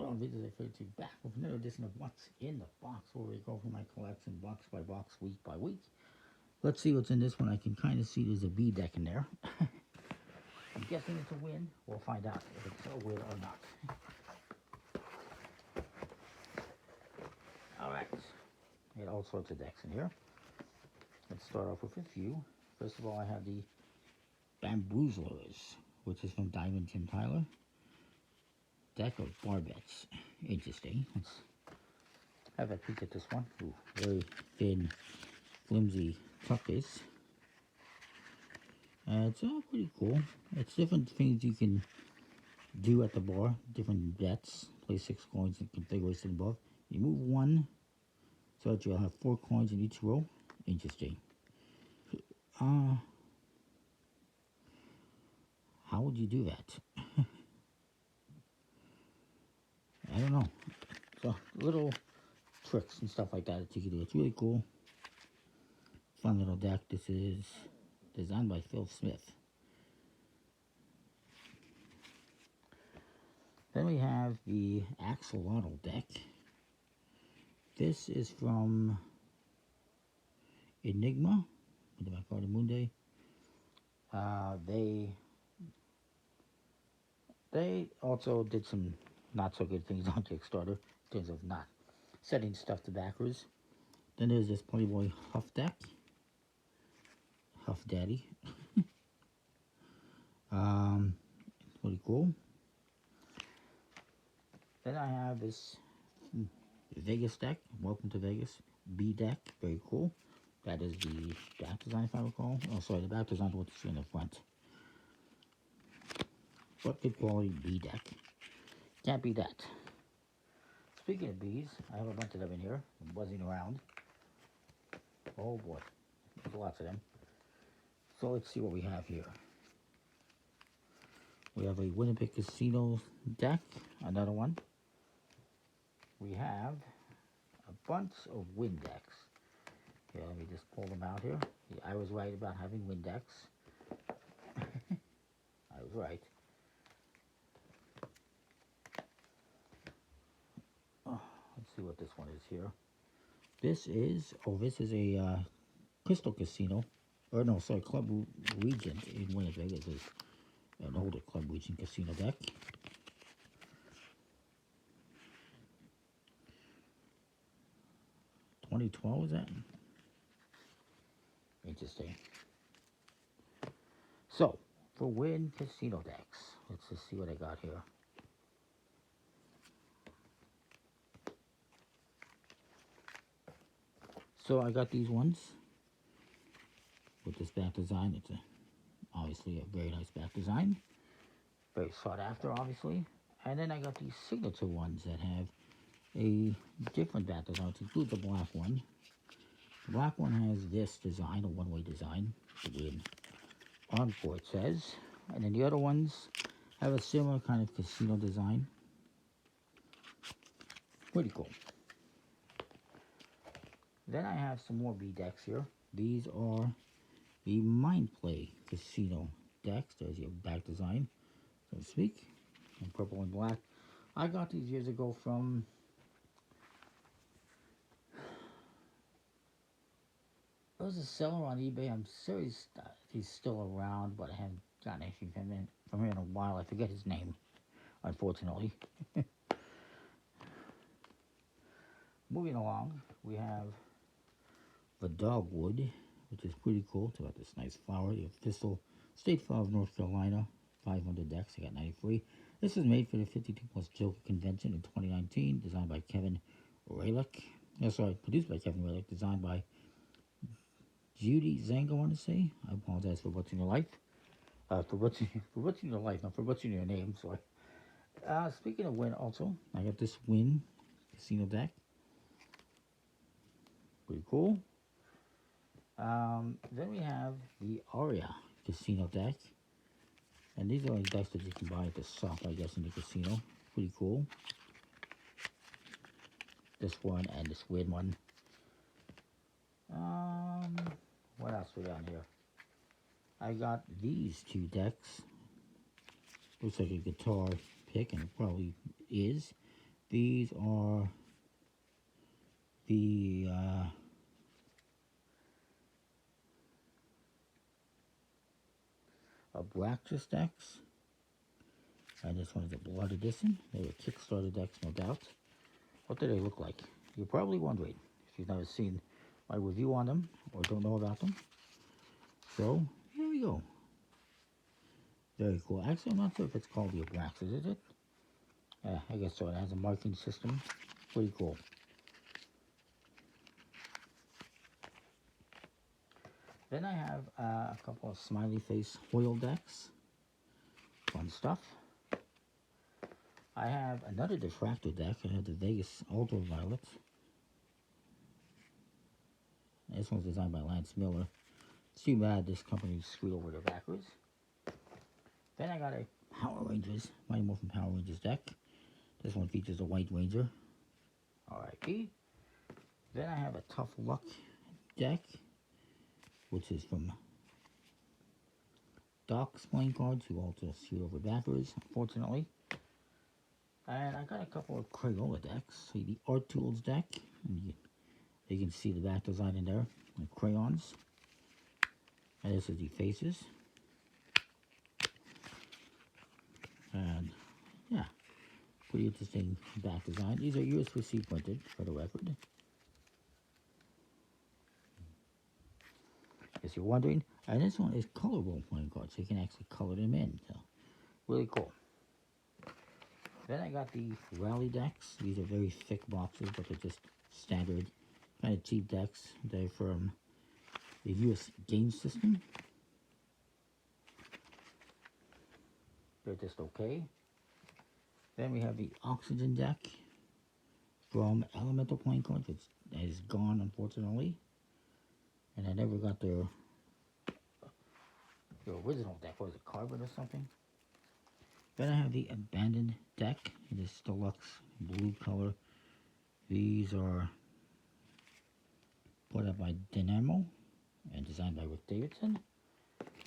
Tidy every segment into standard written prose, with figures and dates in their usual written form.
Hello, visitors to back with another edition of What's in the Box, where we go through my collection box by box, week by week. Let's see what's in this one. I can kind of see there's a B deck in there. I'm guessing it's a win. We'll find out if it's a win or not. Alright, we had all sorts of decks in here. Let's start off with a few. First of all, I have the Bamboozlers, which is from Diamond Tim Tyler. Deck of barbets. Interesting. Let's have a peek at this one. Ooh, very thin, flimsy tuck case. It's pretty cool. It's different things you can do at the bar. Different bets. Play 6 coins in configuration above. You move 1 so that you'll have 4 coins in each row. Interesting. How would you do that? I don't know. So little tricks and stuff like that you can do. It's really cool. Fun little deck. This is designed by Phil Smith. Then we have the Axolotl deck. This is from Enigma with the Cartamundi. They also did some not so good things on Kickstarter in terms of not setting stuff to backers. Then there's this Playboy Huff deck. Huff Daddy. Pretty cool. Then I have this Vegas deck. Welcome to Vegas. B deck. Very cool. That is the back design, if I recall. Oh, sorry, the back design is what you see in the front. But good quality B deck. Can't beat that. Speaking of bees, I have a bunch of them in here, buzzing around. Oh boy, there's lots of them. So let's see what we have here. We have a Winnipeg Casino deck, another one. We have a bunch of Win decks. Okay, let me just pull them out here. I was right about having Win decks. I was right. Let's see what this one is here. This is a Crystal Casino, or no, sorry, Club Regent in Winnipeg. It is an older Club Regent casino deck. $2012 is that? Interesting. So, for Win casino decks, let's just see what I got here. So I got these ones with this back design. It's obviously a very nice back design. Very sought after, obviously. And then I got these signature ones that have a different back design, which includes the black one. The black one has this design, a one-way design. Again, Encore, it says. And then the other ones have a similar kind of casino design. Pretty cool. Then I have some more B decks here. These are the Mind Play Casino decks. There's your back design, so to speak, in purple and black. I got these years ago from there was a seller on eBay. I'm serious he's still around, but I haven't gotten anything from him in a while. I forget his name, unfortunately. Moving along, we have the Dogwood, which is pretty cool. It's got this nice flower, the official state flower of North Carolina. 500 decks, I got 93. This is made for the 52 Plus Joker Convention in 2019, designed by Kevin Raylick. Produced by Kevin Raylick, designed by Judy Zang, I want to say. I apologize for butchering your life. For butchering your life, not for butchering your name, sorry. Speaking of Win, also, I got this Win casino deck. Pretty cool. Then we have the Aria casino deck. And these are like decks that you can buy at the shop, I guess, in the casino. Pretty cool. This one and this weird one. What else we got here? I got these 2 decks. Looks like a guitar pick, and it probably is. These are the Abraxas decks. And this one is a blood edition. They were Kickstarter decks, no doubt. What do they look like? You're probably wondering if you've never seen my review on them or don't know about them. So, here we go. Very cool. Actually, I'm not sure if it's called the Abraxas, is it? Yeah, I guess so. It has a marking system. Pretty cool. Then I have a couple of smiley face foil decks. Fun stuff. I have another diffractor deck. I have the Vegas Ultraviolet. This one's designed by Lance Miller. It's too bad this company screwed over their backers. Then I got a Power Rangers, Mighty Morphin Power Rangers deck. This one features a White Ranger. R.I.P. Then I have a Tough Luck deck, which is from Doc's playing cards, who also screwed over backers, unfortunately. And I got a couple of Crayola decks. See the Art Tools deck. And you can see the back design in there, with crayons. And this is the faces. And yeah, pretty interesting back design. These are USPCC printed, for the record. If you're wondering, and this one is colorable playing cards, so you can actually color them in. So, really cool. Then I got the Rally decks. These are very thick boxes, but they're just standard, kind of cheap decks. They're from the US game system. They're just okay. Then we have the Oxygen deck from Elemental playing cards, which is gone, unfortunately. And I never got their original deck. Was it Carbon or something? Then I have the Abandoned deck in this deluxe blue color. These are put up by Dynamo and designed by Rick Davidson.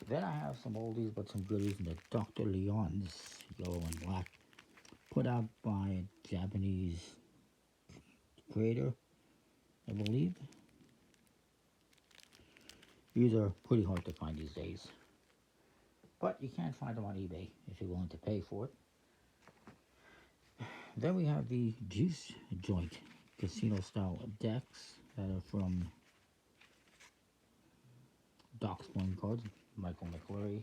Then I have some oldies but some goodies in the Dr. Leon's yellow and black, put out by a Japanese creator, I believe. These are pretty hard to find these days, but you can find them on eBay if you're willing to pay for it. Then we have the Juice Joint casino style decks that are from Doc's playing cards, Michael McCleary.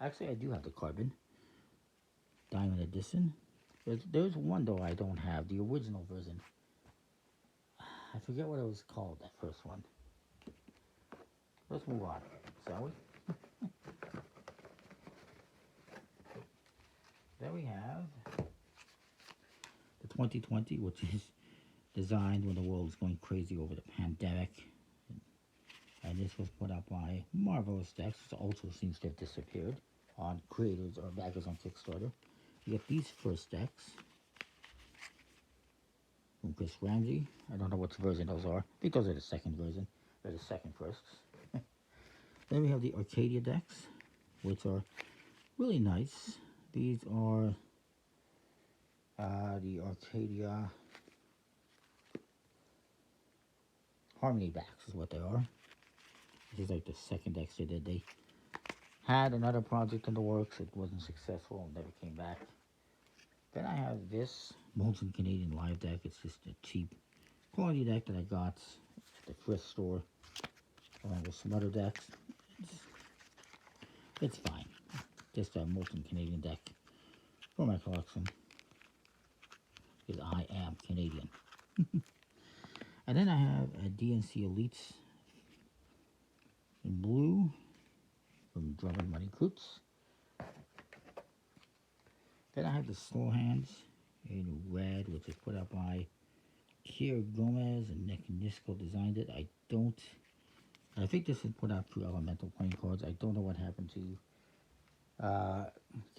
Actually I do have the Carbon Diamond Edition. There's one though I don't have, the original version. I forget what it was called, that first one. Let's move on, shall we? Then we have the 2020, which is designed when the world is going crazy over the pandemic. And this was put out by Marvelous Decks, which also seems to have disappeared on creators or backers on Kickstarter. You get these first decks from Chris Ramsey. I don't know which version those are. I think those are the second version. They're the second firsts. Then we have the Arcadia decks, which are really nice. These are the Arcadia Harmony backs is what they are. This is like the second decks they did. They had another project in the works. It wasn't successful and never came back. Then I have this Molten Canadian Live deck. It's just a cheap quality deck that I got at the thrift store along with some other decks. It's fine. Just a Molten Canadian deck for my collection, because I am Canadian. And then I have a DNC Elites in blue from Drummond Money Coots. Then I have the Slow Hands in red, which is put out by Kier Gomez and Nick Nisco designed it. I think this is put out through Elemental playing cards. I don't know what happened to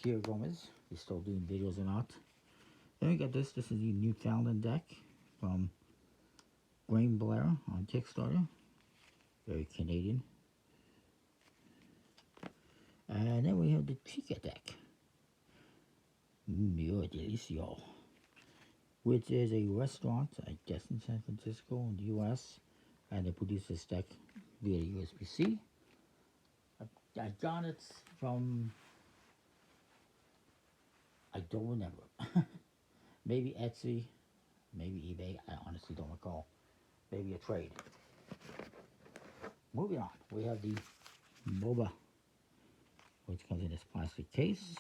Kier Gomez. He's still doing videos or not. Then we got this. This is the Newfoundland deck from Graham Blair on Kickstarter. Very Canadian. And then we have the Chica deck. Mio Delicio. which is a restaurant, I guess, in San Francisco in the U.S. And they produce this deck via USPCC. I got it from, I don't remember. Maybe Etsy, maybe eBay. I honestly don't recall. Maybe a trade. Moving on, we have the boba, which comes in this plastic case.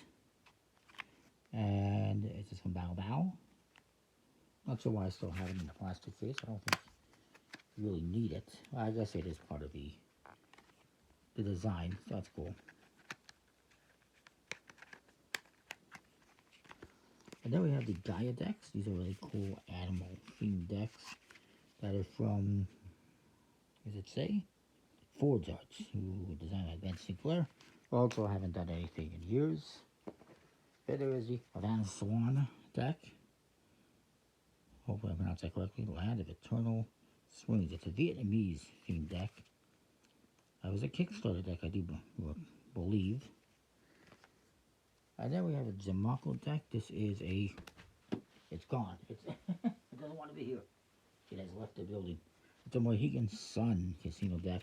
And it's just from Bao Bao. Not sure why I still have it in the plastic case. I don't think you really need it. Well, I guess it is part of the design, so that's cool. And then we have the Gaia decks. These are really cool animal themed decks that are from, what does it say? Forge Arts, who designed Advanced Sinclair. Also haven't done anything in years. Then there is the Van Swan deck. Hopefully I pronounced that correctly. Land of Eternal Swings. It's a Vietnamese themed deck. It was a Kickstarter deck, I do believe. And then we have a Jamako deck. This is a, it's gone. It doesn't want to be here. It has left the building. It's a Mohegan Sun casino deck.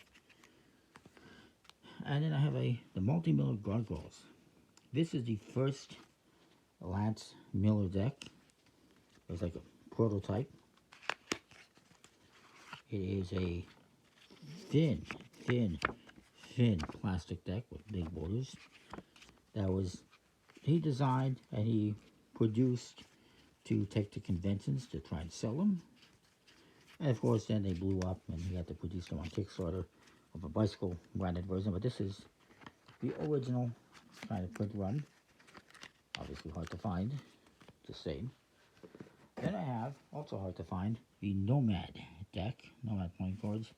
And then I have the Multi-Miller Gargoyles. This is the first Lance Miller deck. It's like a prototype. It is a thin plastic deck with big borders. That was, he designed and he produced to take to conventions to try and sell them. And of course then they blew up and he had to produce them on Kickstarter of a bicycle branded version. But this is the original kind of print run. Obviously hard to find, the same. Then I have, also hard to find, the Nomad deck, Nomad playing cards.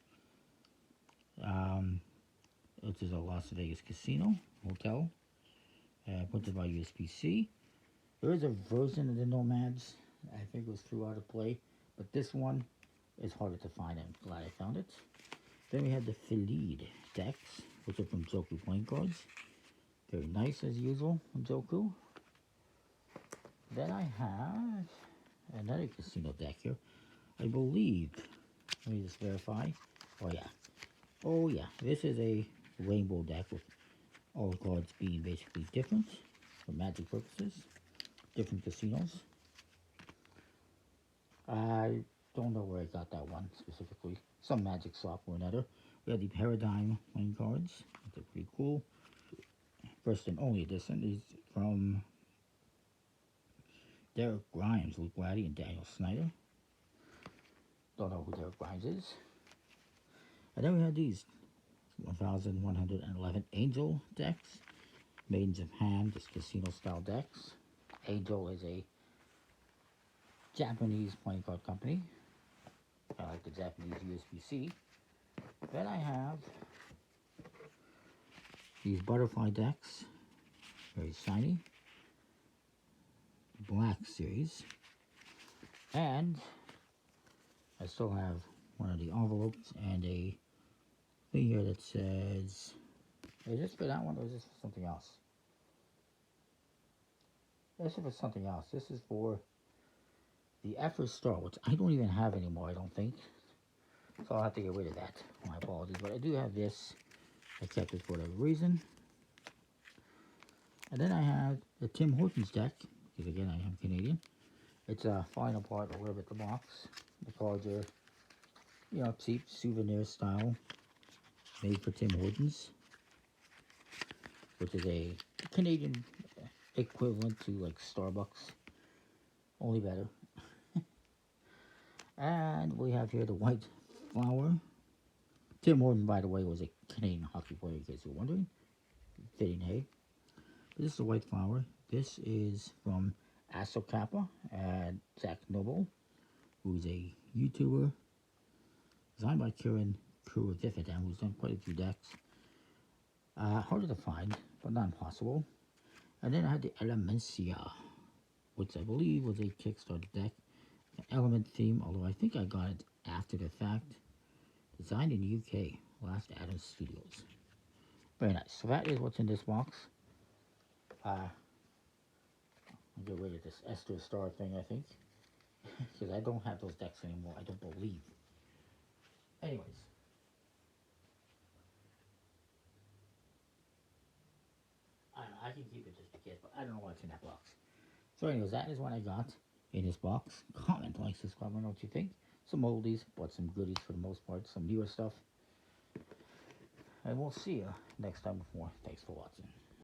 Which is a Las Vegas casino, hotel, printed by USPCC. There is a version of the Nomads, I think it was through Out of Play, but this one is harder to find. I'm glad I found it. Then we have the Philide decks, which are from Joku playing cards. Very nice as usual on Joku. Then I have another casino deck here. I believe, let me just verify. Oh yeah, this is a rainbow deck with all the cards being basically different for magic purposes. Different casinos. I don't know where I got that one specifically. Some magic shop or another. We have the Paradigm playing cards. They're pretty cool. First and only edition is from Derek Grimes, Luke Waddy, and Daniel Snyder. Don't know who Derek Grimes is. And then we have these 1,111 Angel decks. Maidens of Hand, just casino style decks. Angel is a Japanese playing card company. I like the Japanese USPCC. Then I have these butterfly decks. Very shiny. Black series. And I still have one of the envelopes and a thing here that says, is this for that one or is this for something else? This is for something else. This is for the Effort Star, which I don't even have anymore, I don't think. So I'll have to get rid of that. My apologies. But I do have this. I kept it for whatever reason. And then I have the Tim Hortons deck, because again I am Canadian. It's falling apart a little bit, the box. The cards are, you know, cheap souvenir style, made for Tim Hortons, which is a Canadian equivalent to like Starbucks, only better. And we have here the White Flower. Tim Hortons, by the way, was a Canadian hockey player, in case you're wondering. Fitting, hey. This is the White Flower. This is from Aso Kappa and Zach Noble, who's a YouTuber, designed by Kieran Kuravifidam, who's done quite a few decks. Harder to find, but not impossible. And then I had the Elemencia, which I believe was a Kickstarter deck. An element theme, although I think I got it after the fact. Designed in the UK, Last Adam Studios. Very nice. So that is what's in this box. I'll get rid of this Esther Star thing, I think. Because I don't have those decks anymore, I don't believe. Anyways. I don't know, I can keep it just in case, but I don't know what's in that box. So anyways, that is what I got in this box. Comment, like, subscribe, I know what you think. Some oldies, but some goodies for the most part, some newer stuff. And we'll see you next time with more. Thanks for watching.